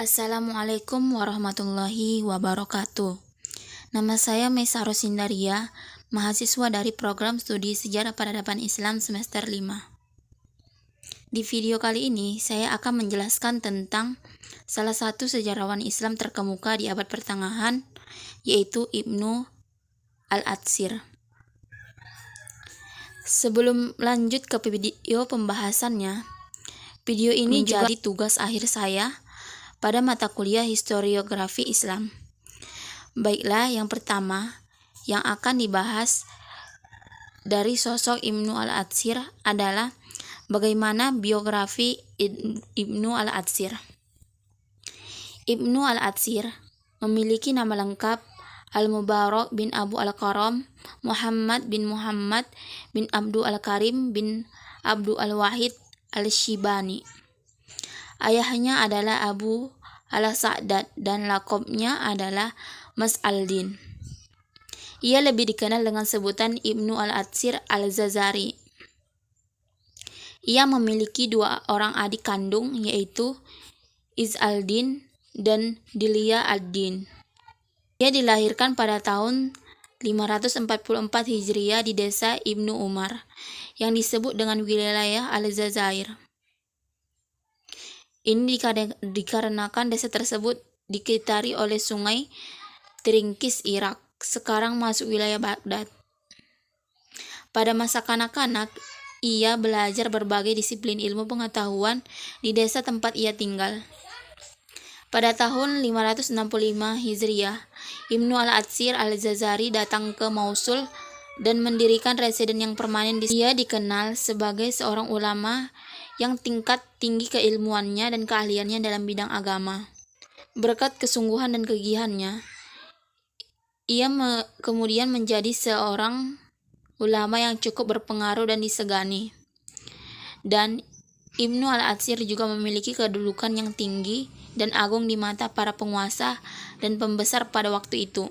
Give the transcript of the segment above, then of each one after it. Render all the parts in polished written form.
Assalamualaikum warahmatullahi wabarakatuh. Nama saya Mesa Rosindaria, mahasiswa dari program studi Sejarah Peradaban Islam semester 5. Di video kali ini, saya akan menjelaskan tentang salah satu sejarawan Islam terkemuka di abad pertengahan, yaitu Ibnu al-Atsir. Sebelum lanjut ke video pembahasannya, video ini jadi tugas akhir saya pada mata kuliah Historiografi Islam. Baiklah, yang pertama yang akan dibahas dari sosok Ibnu al-Atsir adalah bagaimana biografi Ibnu al-Atsir. Ibnu al-Atsir memiliki nama lengkap Al-Mubarak bin Abu Al-Karam Muhammad bin Abdu Al-Karim bin Abdu Al-Wahid Al-Shibani. Ayahnya adalah Abu al-Sa'dad dan lakopnya adalah Mas al-Din. Ia lebih dikenal dengan sebutan Ibnu al-Atsir al-Zazari. Ia memiliki 2 orang adik kandung, yaitu Iz al-Din dan Dilia ad-Din. Ia dilahirkan pada tahun 544 Hijriah di desa Ibnu Umar, yang disebut dengan wilayah Al-Jazair. Ini dikarenakan desa tersebut dikitari oleh sungai Tigris Irak, sekarang masuk wilayah Baghdad. Pada masa kanak-kanak, ia belajar berbagai disiplin ilmu pengetahuan di desa tempat ia tinggal. Pada tahun 565 Hijriah, Ibnu al-Atsir al-Zazari datang ke Mosul dan mendirikan residen yang permanen di sini. Ia dikenal sebagai seorang ulama yang tingkat tinggi keilmuannya dan keahliannya dalam bidang agama. Berkat kesungguhan dan kegigihannya, ia kemudian menjadi seorang ulama yang cukup berpengaruh dan disegani. Dan Ibnu al-Atsir juga memiliki kedudukan yang tinggi dan agung di mata para penguasa dan pembesar pada waktu itu.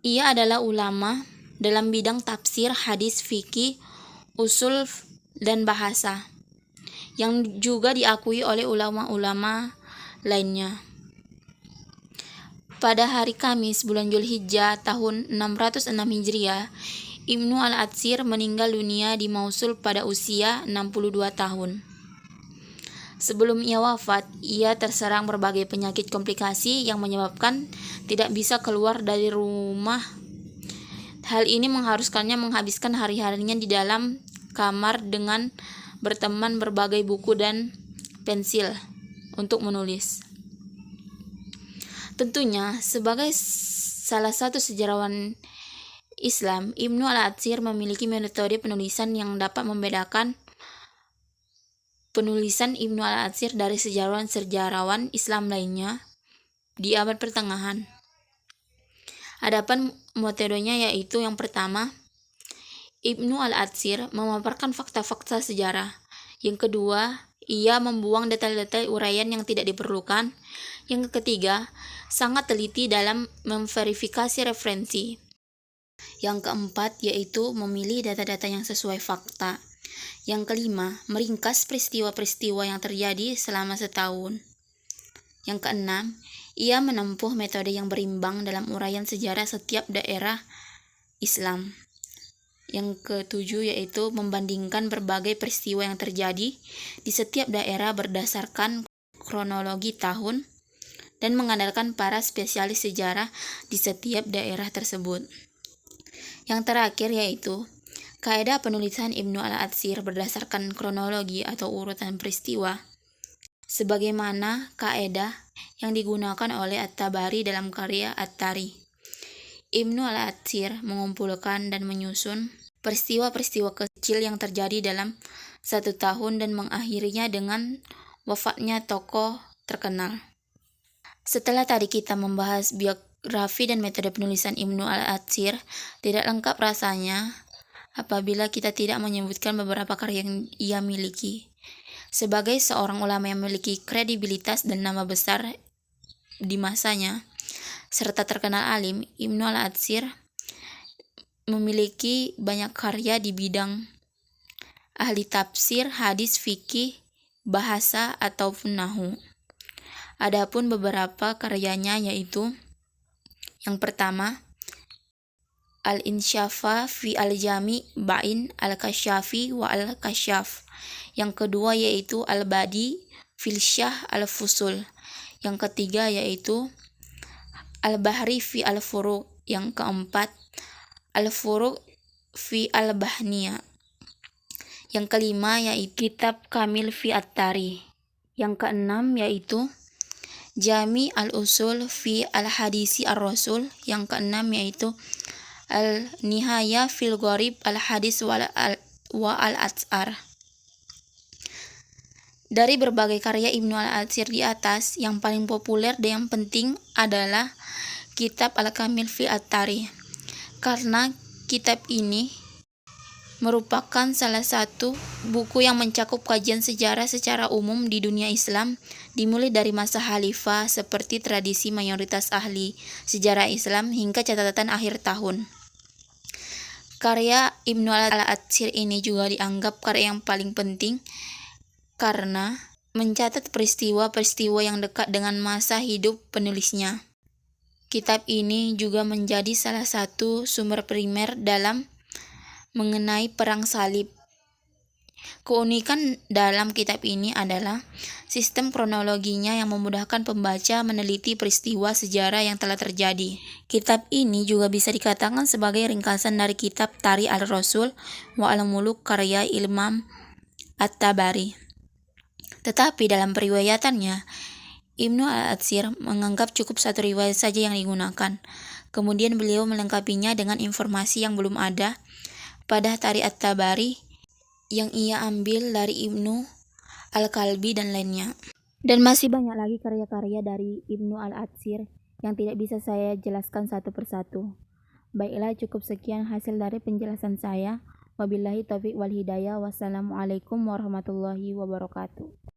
Ia adalah ulama dalam bidang tafsir, hadis, fikih, usul, dan bahasa, yang juga diakui oleh ulama-ulama lainnya. Pada hari Kamis bulan Zulhijjah tahun 606 Hijriah, Ibnu al-Atsir meninggal dunia di Mosul pada usia 62 tahun. Sebelum ia wafat, ia terserang berbagai penyakit komplikasi yang menyebabkan tidak bisa keluar dari rumah. Hal ini mengharuskannya menghabiskan hari-harinya di dalam kamar dengan berteman berbagai buku dan pensil untuk menulis. Tentunya, sebagai salah satu sejarawan Islam, Ibnu al-Atsir memiliki metode penulisan yang dapat membedakan penulisan Ibnu al-Atsir dari sejarawan-sejarawan Islam lainnya di abad pertengahan. Adapun metodenya yaitu yang pertama, Ibnu al-Atsir memaparkan fakta-fakta sejarah. Yang kedua, ia membuang detail-detail uraian yang tidak diperlukan. Yang ketiga, sangat teliti dalam memverifikasi referensi. Yang keempat, yaitu memilih data-data yang sesuai fakta. Yang kelima, meringkas peristiwa-peristiwa yang terjadi selama setahun. Yang keenam, ia menempuh metode yang berimbang dalam uraian sejarah setiap daerah Islam. Yang ketujuh, yaitu membandingkan berbagai peristiwa yang terjadi di setiap daerah berdasarkan kronologi tahun dan mengandalkan para spesialis sejarah di setiap daerah tersebut. Yang terakhir yaitu kaidah penulisan Ibnu al-Atsir berdasarkan kronologi atau urutan peristiwa, sebagaimana kaidah yang digunakan oleh At-Tabari dalam karya At-Tarikh. Ibnu al-Atsir mengumpulkan dan menyusun peristiwa-peristiwa kecil yang terjadi dalam 1 tahun dan mengakhirinya dengan wafatnya tokoh terkenal. Setelah tadi kita membahas biografi dan metode penulisan Ibnu al-Atsir, tidak lengkap rasanya apabila kita tidak menyebutkan beberapa karya yang ia miliki. Sebagai seorang ulama yang memiliki kredibilitas dan nama besar di masanya, serta terkenal alim, Ibnu al-Atsir memiliki banyak karya di bidang ahli tafsir, hadis, fikih, bahasa ataupun nahu. Adapun beberapa karyanya yaitu yang pertama Al-Insyafa fi al-Jami Bain al-Kasyafi wa al-Kasyaf. Yang kedua yaitu Al-Badi fil Syah al-Fusul. Yang ketiga yaitu Al-Bahri fi al-Furuq. Yang keempat Al-Furuq fi al-Bahniyah. Yang kelima yaitu Kitab Kamil fi at-Tarikh. Yang keenam yaitu Jami al-Usul fi al-Hadisi ar-Rasul. Yang keenam yaitu Al-Nihaya fil Gharib al-Hadis wa al-Atsar. Dari berbagai karya Ibnu al-Atsir di atas, yang paling populer dan yang penting adalah Kitab Al-Kamil fi at-Tarikh. Karena kitab ini merupakan salah satu buku yang mencakup kajian sejarah secara umum di dunia Islam, dimulai dari masa khalifah seperti tradisi mayoritas ahli sejarah Islam hingga catatan akhir tahun. Karya Ibnu al-Atsir ini juga dianggap karya yang paling penting karena mencatat peristiwa-peristiwa yang dekat dengan masa hidup penulisnya. Kitab ini juga menjadi salah satu sumber primer dalam mengenai perang salib. Keunikan dalam kitab ini adalah sistem kronologinya yang memudahkan pembaca meneliti peristiwa sejarah yang telah terjadi. Kitab ini juga bisa dikatakan sebagai ringkasan dari kitab Tarikh al-Rasul wa al-Muluk karya Imam At-Tabari. Tetapi dalam periwayatannya, Ibnu al-Atsir menganggap cukup satu riwayat saja yang digunakan. Kemudian beliau melengkapinya dengan informasi yang belum ada pada Tarikh At-Tabari yang ia ambil dari Ibnu Al-Kalbi dan lainnya. Dan masih banyak lagi karya-karya dari Ibnu al-Atsir yang tidak bisa saya jelaskan satu persatu. Baiklah, cukup sekian hasil dari penjelasan saya. Wabillahi taufiq wal hidayah. Wassalamualaikum warahmatullahi wabarakatuh.